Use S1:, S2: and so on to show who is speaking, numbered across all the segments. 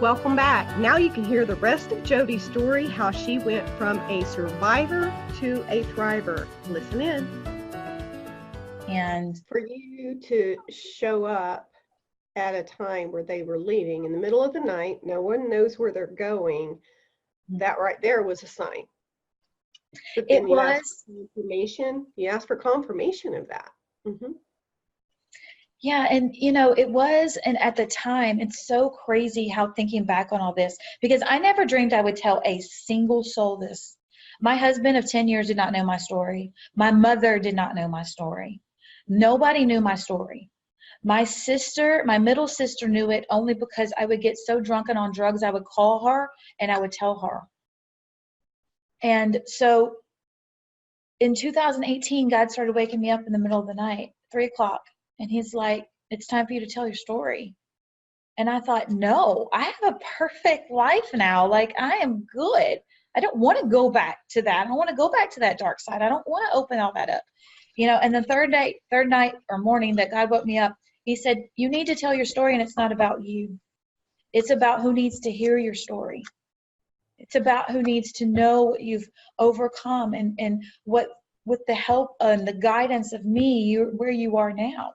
S1: Welcome back. Now you can hear the rest of Jody's story, how she went from a survivor to a thriver. Listen in.
S2: And
S1: for you to show up at a time where they were leaving in the middle of the night, no one knows where they're going, that right there was a sign. But then you asked for confirmation of that. Mm-hmm.
S2: Yeah, and it was, and at the time, it's so crazy how thinking back on all this, because I never dreamed I would tell a single soul this. My husband of 10 years did not know my story. My mother did not know my story. Nobody knew my story. My sister, my middle sister, knew it only because I would get so drunk and on drugs, I would call her and I would tell her. And so in 2018, God started waking me up in the middle of the night, 3 o'clock. And he's like, it's time for you to tell your story. And I thought, no, I have a perfect life now. Like, I am good. I don't want to go back to that. I don't want to go back to that dark side. I don't want to open all that up. And the third night or morning that God woke me up, he said, you need to tell your story, and it's not about you. It's about who needs to hear your story. It's about who needs to know what you've overcome and what, with the help and the guidance of me, where you are now.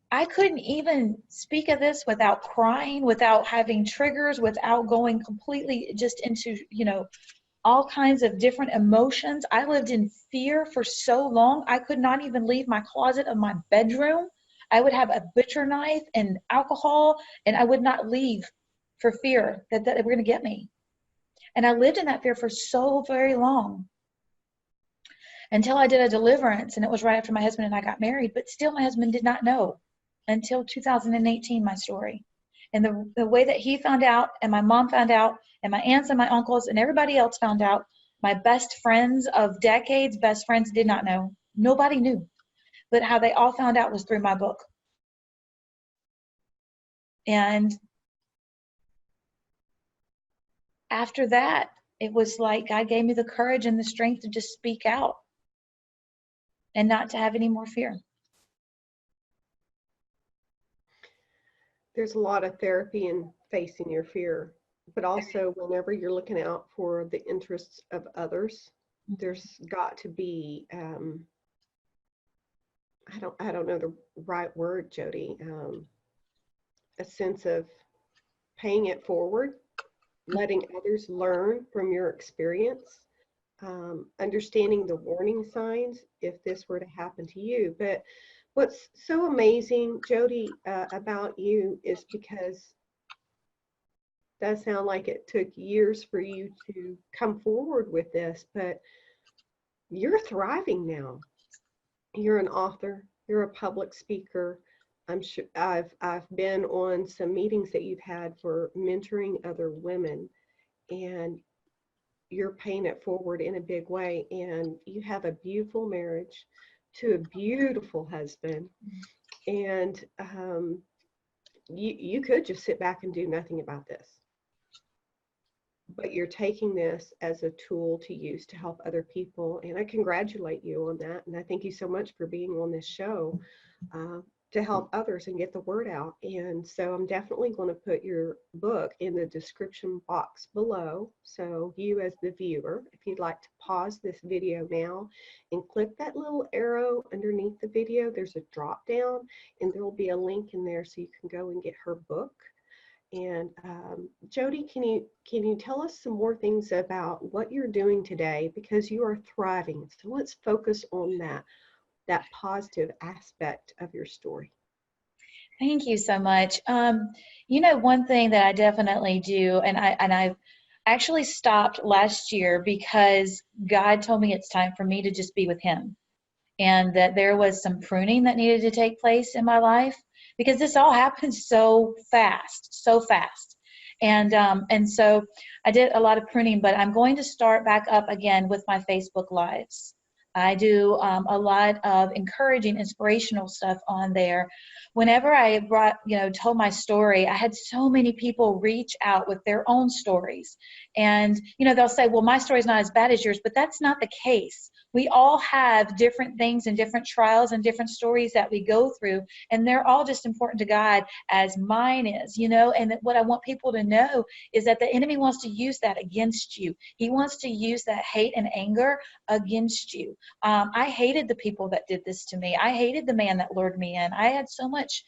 S2: I couldn't even speak of this without crying, without having triggers, without going completely just into, all kinds of different emotions. I lived in fear for so long. I could not even leave my closet of my bedroom. I would have a butcher knife and alcohol, and I would not leave for fear that they were going to get me. And I lived in that fear for so very long, until I did a deliverance, and it was right after my husband and I got married. But still, my husband did not know until 2018 my story. And the way that he found out, and my mom found out, and my aunts and my uncles and everybody else found out, my best friends of decades, best friends, did not know. Nobody knew. But how they all found out was through my book. And after that, it was like God gave me the courage and the strength to just speak out and not to have any more fear.
S1: There's a lot of therapy in facing your fear, but also whenever you're looking out for the interests of others, there's got to be, I don't know the right word, Jody, a sense of paying it forward, letting others learn from your experience, understanding the warning signs if this were to happen to you. But what's so amazing, Jody, about you is because that sounds like it took years for you to come forward with this, but you're thriving now. You're an author, you're a public speaker. I'm sure I've been on some meetings that you've had for mentoring other women, and you're paying it forward in a big way. And you have a beautiful marriage to a beautiful husband, and you could just sit back and do nothing about this, but you're taking this as a tool to use to help other people, and I congratulate you on that. And I thank you so much for being on this show to help others and get the word out. And so I'm definitely going to put your book in the description box below. So you as the viewer, if you'd like to pause this video now and click that little arrow underneath the video, there's a drop down and there will be a link in there so you can go and get her book. And Jody, can you tell us some more things about what you're doing today, because you are thriving? So let's focus on that positive aspect of your story.
S2: Thank you so much. One thing that I definitely do, and I've actually stopped last year because God told me it's time for me to just be with Him, and that there was some pruning that needed to take place in my life, because this all happened so fast. And so I did a lot of pruning, but I'm going to start back up again with my Facebook Lives. I do a lot of encouraging, inspirational stuff on there. Whenever I told my story, I had so many people reach out with their own stories. And, they'll say, well, my story's not as bad as yours, but that's not the case. We all have different things and different trials and different stories that we go through, and they're all just important to God as mine is, and what I want people to know is that the enemy wants to use that against you. He wants to use that hate and anger against you. I hated the people that did this to me. I hated the man that lured me in. I had so much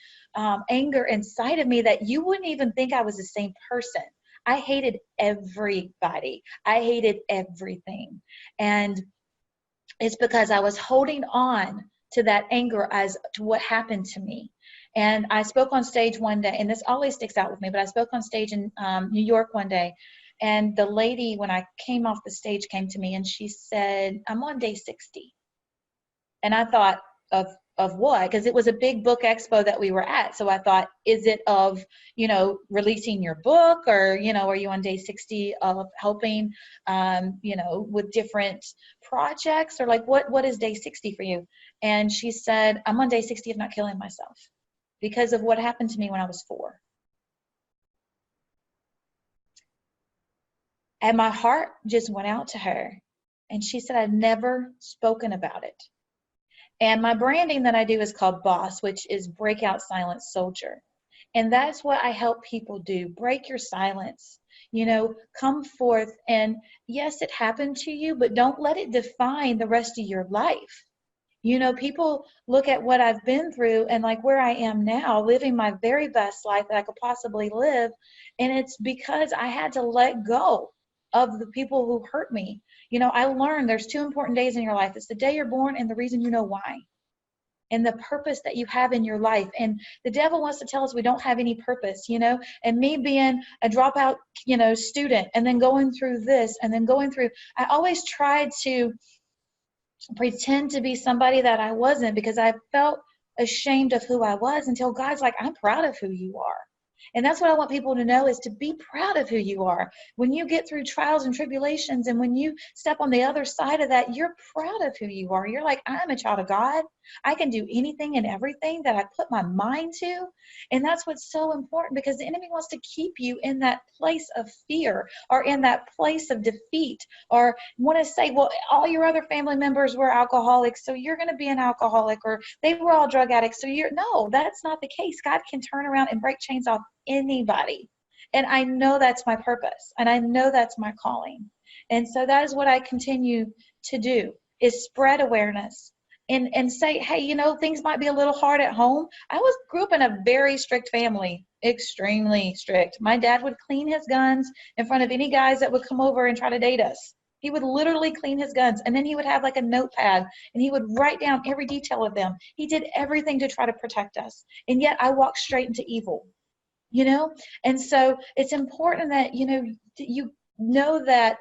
S2: anger inside of me that you wouldn't even think I was the same person. I hated everybody. I hated everything. And it's because I was holding on to that anger as to what happened to me. And I spoke on stage one day, and this always sticks out with me, but I spoke on stage in New York one day, and the lady, when I came off the stage, came to me and she said, I'm on day 60. And I thought, of what? Because it was a big book expo that we were at. So I thought, is it of, releasing your book, or, are you on day 60 of helping, with different projects, or like, what is day 60 for you? And she said, I'm on day 60 of not killing myself because of what happened to me when I was 4. And my heart just went out to her. And she said, I've never spoken about it. And my branding that I do is called BOSS, which is Breakout Silence Soldier. And that's what I help people do. Break your silence. Come forth. And yes, it happened to you, but don't let it define the rest of your life. People look at what I've been through and like where I am now, living my very best life that I could possibly live. And it's because I had to let go of the people who hurt me. I learned there's 2 important days in your life. It's the day you're born and the reason you know why, and the purpose that you have in your life. And the devil wants to tell us we don't have any purpose, and me being a dropout, student, and then going through this and then going through, I always tried to pretend to be somebody that I wasn't, because I felt ashamed of who I was, until God's like, I'm proud of who you are. And that's what I want people to know, is to be proud of who you are. When you get through trials and tribulations, and when you step on the other side of that, you're proud of who you are. You're like, I'm a child of God. I can do anything and everything that I put my mind to. And that's what's so important, because the enemy wants to keep you in that place of fear, or in that place of defeat, or want to say, well, all your other family members were alcoholics, so you're going to be an alcoholic, or they were all drug addicts, so no, that's not the case. God can turn around and break chains off anybody. And I know that's my purpose, and I know that's my calling. And so that is what I continue to do, is spread awareness and say, hey, things might be a little hard at home. I grew up in a very strict family, extremely strict. My dad would clean his guns in front of any guys that would come over and try to date us. He would literally clean his guns, and then he would have like a notepad, and he would write down every detail of them. He did everything to try to protect us. And yet I walked straight into evil. And so it's important that you know that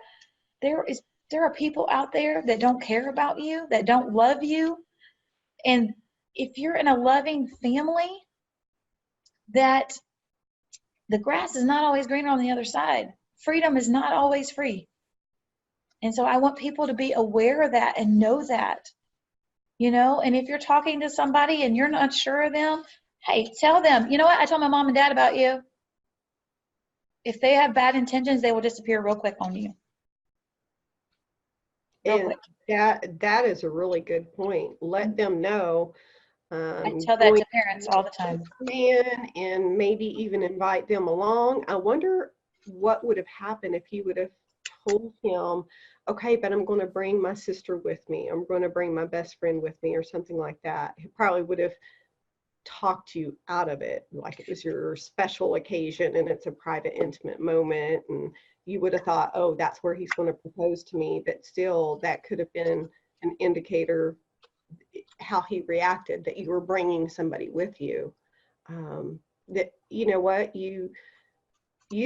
S2: there are people out there that don't care about you, that don't love you. And if you're in a loving family, that the grass is not always greener on the other side. Freedom is not always free. And so I want people to be aware of that and know that. And if you're talking to somebody and you're not sure of them, hey, tell them, you know what, I told my mom and dad about you. If they have bad intentions, they will disappear real quick on you.
S1: And that is a really good point. Let them know.
S2: I tell that to parents all the time.
S1: And maybe even invite them along. I wonder what would have happened if you would have told him, okay, but I'm going to bring my sister with me. I'm going to bring my best friend with me, or something like that. He probably would have talked you out of it, like it was your special occasion and it's a private, intimate moment, and you would have thought, oh, that's where he's going to propose to me. But still, that could have been an indicator how he reacted, that you were bringing somebody with you. That, you know what, you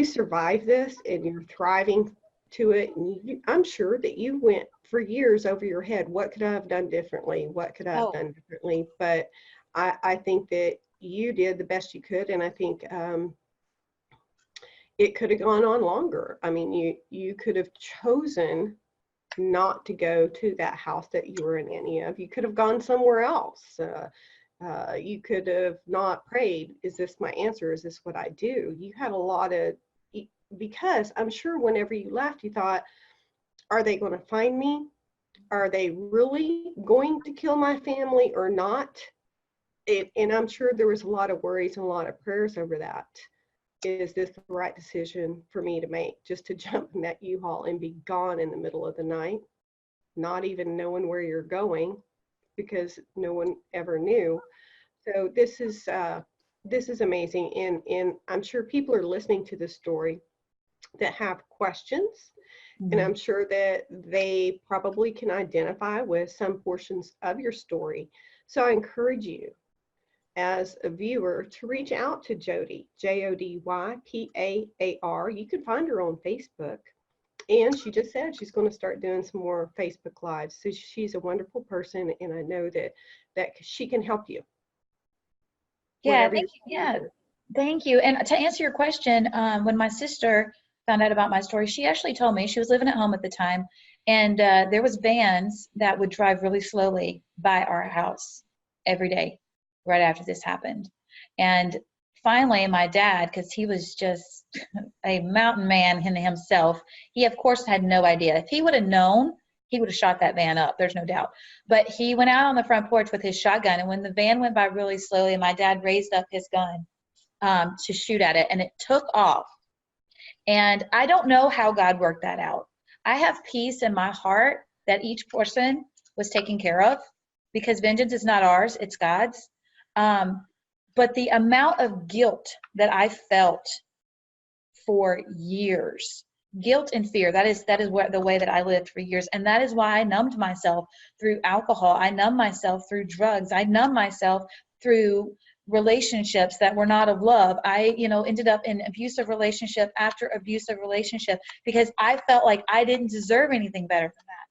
S1: survived this and you're thriving to it. And I'm sure that you went for years over your head, what could I have done differently? What could I have done differently? But I think that you did the best you could, and I think it could have gone on longer. I mean, you could have chosen not to go to that house that you were in any of. You could have gone somewhere else. You could have not prayed, is this my answer? Is this what I do? You had a lot of, because I'm sure whenever you left, you thought, are they going to find me? Are they really going to kill my family or not? And I'm sure there was a lot of worries and a lot of prayers over that. Is this the right decision for me to make? Just to jump in that U-Haul and be gone in the middle of the night, not even knowing where you're going, because no one ever knew. So this is amazing, and I'm sure people are listening to this story that have questions, and I'm sure that they probably can identify with some portions of your story. So I encourage you as a viewer to reach out to Jody, Jodypaar. You can find her on Facebook. And she just said she's going to start doing some more Facebook Lives. So she's a wonderful person, and I know that she can help you.
S2: Yeah, thank you. Yeah, thank you. And to answer your question, when my sister found out about my story, she actually told me, she was living at home at the time, and there was vans that would drive really slowly by our house every day right after this happened. And finally, my dad, because he was just a mountain man in himself, he of course had no idea. If he would have known, he would have shot that van up, there's no doubt. But he went out on the front porch with his shotgun, and when the van went by really slowly, my dad raised up his gun to shoot at it, and it took off. And I don't know how God worked that out. I have peace in my heart that each person was taken care of, because vengeance is not ours, it's God's. But the amount of guilt that I felt for years, guilt and fear, that is what the way that I lived for years. And that is why I numbed myself through alcohol. I numbed myself through drugs. I numbed myself through relationships that were not of love. I, ended up in abusive relationship after abusive relationship, because I felt like I didn't deserve anything better than that.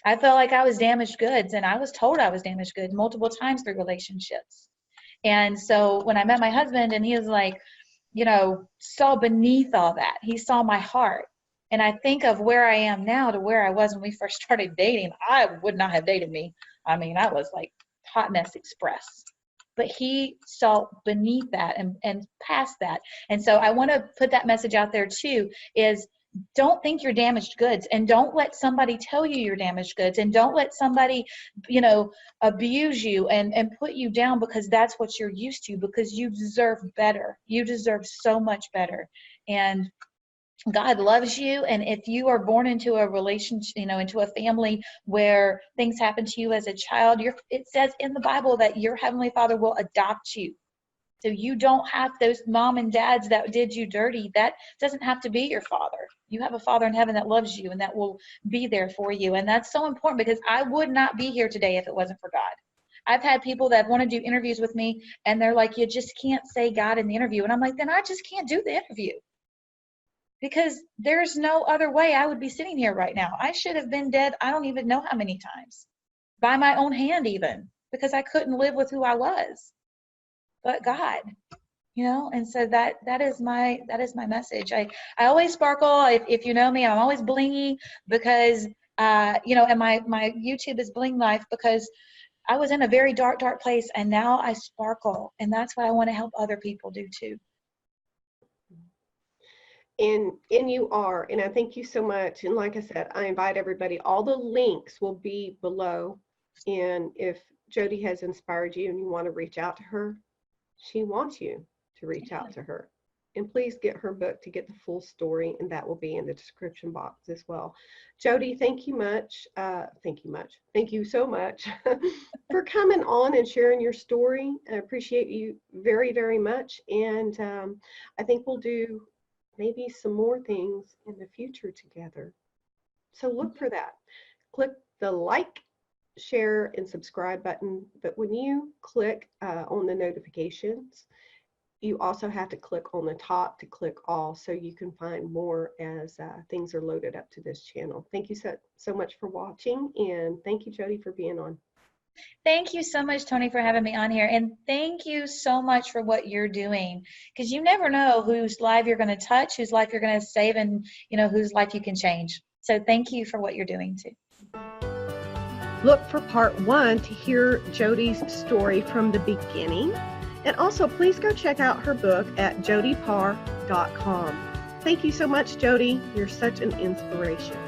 S2: I felt like I was damaged goods, and I was told I was damaged goods multiple times through relationships. And so when I met my husband, and he was like, saw beneath all that. He saw my heart. And I think of where I am now to where I was when we first started dating. I would not have dated me. I mean, I was like hot mess express. But he saw beneath that and past that. And so I want to put that message out there too, is don't think you're damaged goods, and don't let somebody tell you you're damaged goods, and don't let somebody, abuse you and put you down because that's what you're used to, because you deserve better. You deserve so much better. And God loves you. And if you are born into a relationship, into a family where things happen to you as a child, it says in the Bible that your Heavenly Father will adopt you. So you don't have those mom and dads that did you dirty. That doesn't have to be your father. You have a Father in heaven that loves you and that will be there for you. And that's so important, because I would not be here today if it wasn't for God. I've had people that want to do interviews with me, and they're like, you just can't say God in the interview. And I'm like, then I just can't do the interview, because there's no other way I would be sitting here right now. I should have been dead, I don't even know how many times, by my own hand even, because I couldn't live with who I was. But God, and so that is my message. I always sparkle. If you know me, I'm always blingy, because and my YouTube is Bling Life, because I was in a very dark place, and now I sparkle, and that's what I want to help other people do too.
S1: And you are, and I thank you so much. And like I said, I invite everybody, all the links will be below. And if Jody has inspired you and you want to reach out to her, she wants you to reach out to her. And please get her book to get the full story, and that will be in the description box as well. Jody, thank you much. Thank you so much for coming on and sharing your story. I appreciate you very, very much. And I think we'll do maybe some more things in the future together. So look for that. Click the like, share, and subscribe button. But when you click on the notifications, you also have to click on the top to click all, so you can find more as things are loaded up to this channel. Thank you so much for watching, and thank you, Jody, for being on.
S2: Thank you so much, Tony, for having me on here. And thank you so much for what you're doing, because you never know whose life you're going to touch, whose life you're going to save, and whose life you can change. So thank you for what you're doing too.
S1: Look for part 1 to hear Jody's story from the beginning. And also, please go check out her book at jodypar.com. Thank you so much, Jody. You're such an inspiration.